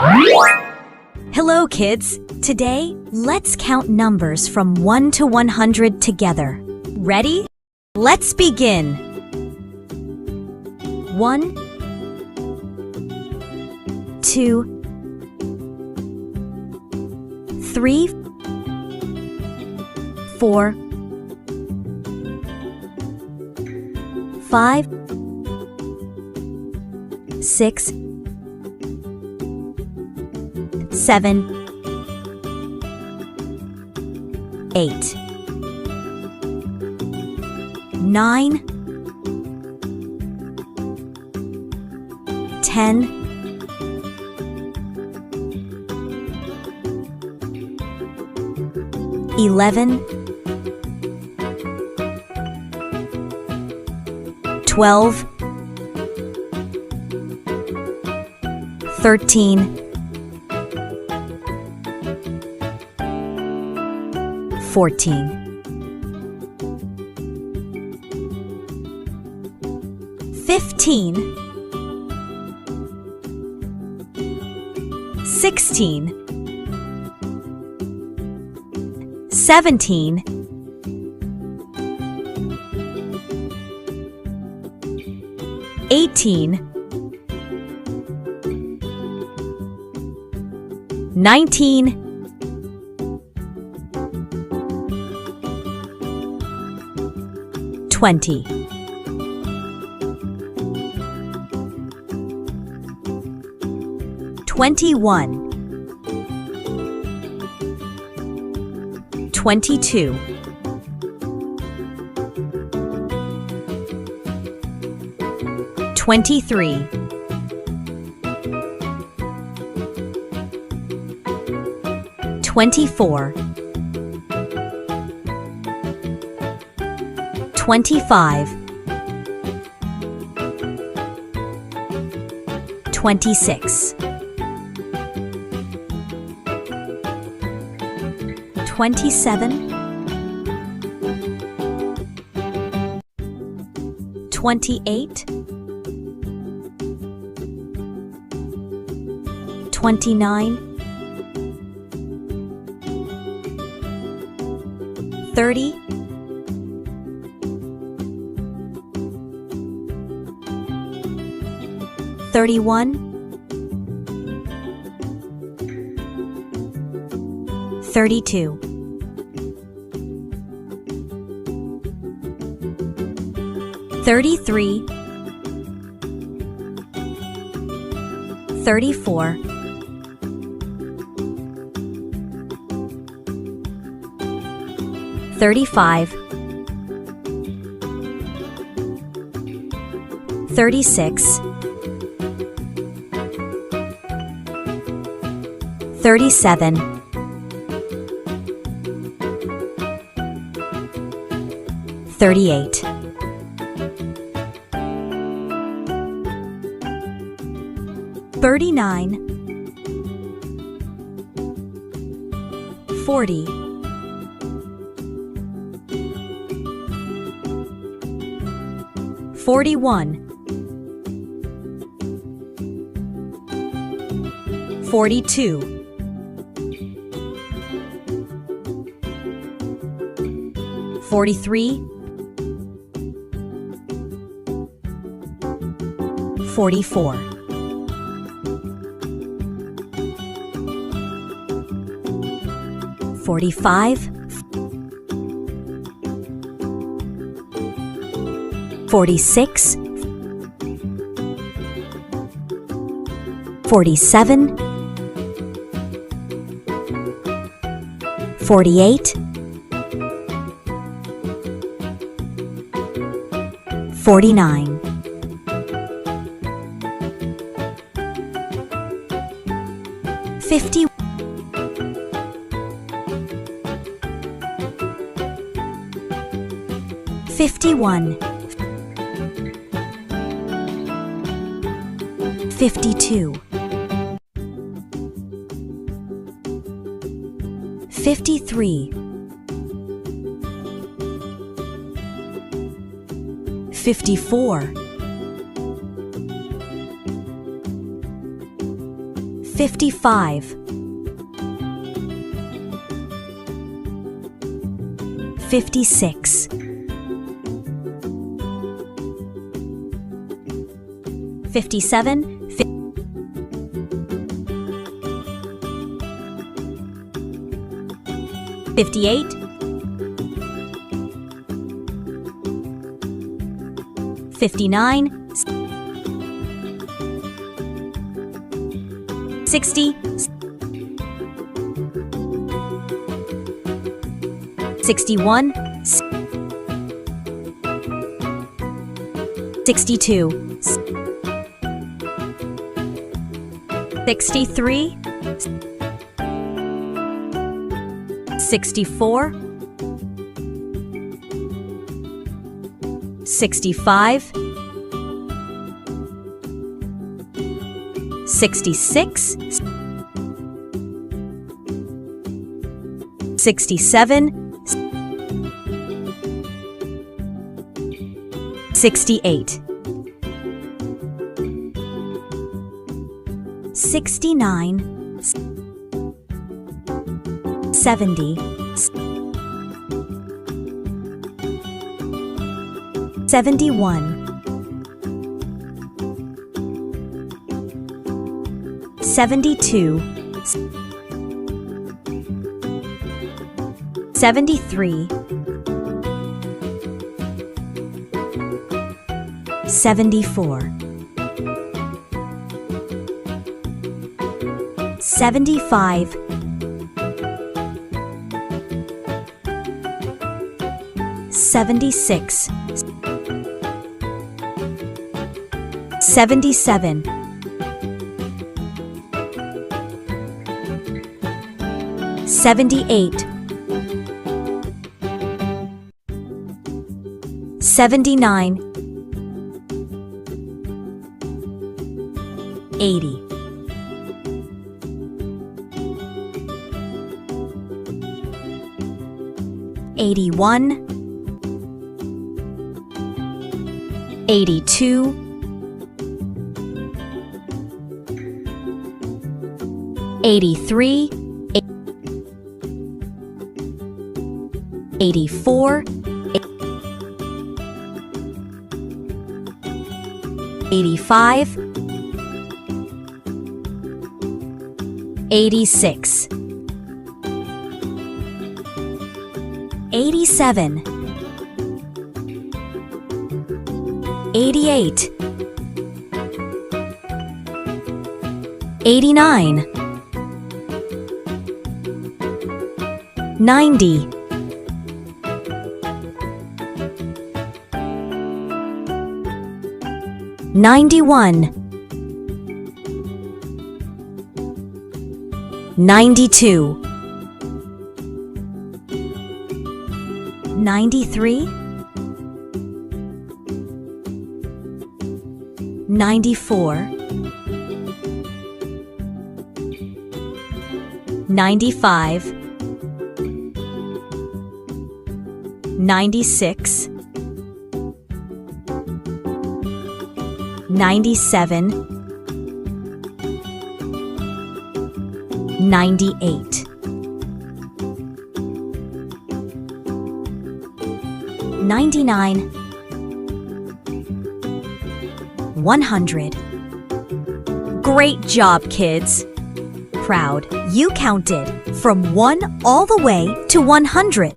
Hello, kids! Today, let's count numbers from 1 to 100 together. Ready? Let's begin! 1 2 3 4 5 6 7 8 9 10 11 12 13 14 15 16 17 18 19 20 21 22 23 24 25 26 27 28 29 30 31 32 33 34 35 36 37 38 39 40 41 42 43 44 45 46 47 48 49 50 51 52 53 54 55, 56, 57, 58, 59, 60, 61, 62, 63, 64, 65, 66, 67, 68, 69, 70, 71, 72, 73, 74, 75, 76, 77, 78, 79, 80, 81, 82, 83, 84, 85, 86, 87, 88, 89, 90, 91, 92, 93, 94, 95, 96, 97, 98, 99, 100. Great job, kids! Proud, you counted from 1 all the way to 100.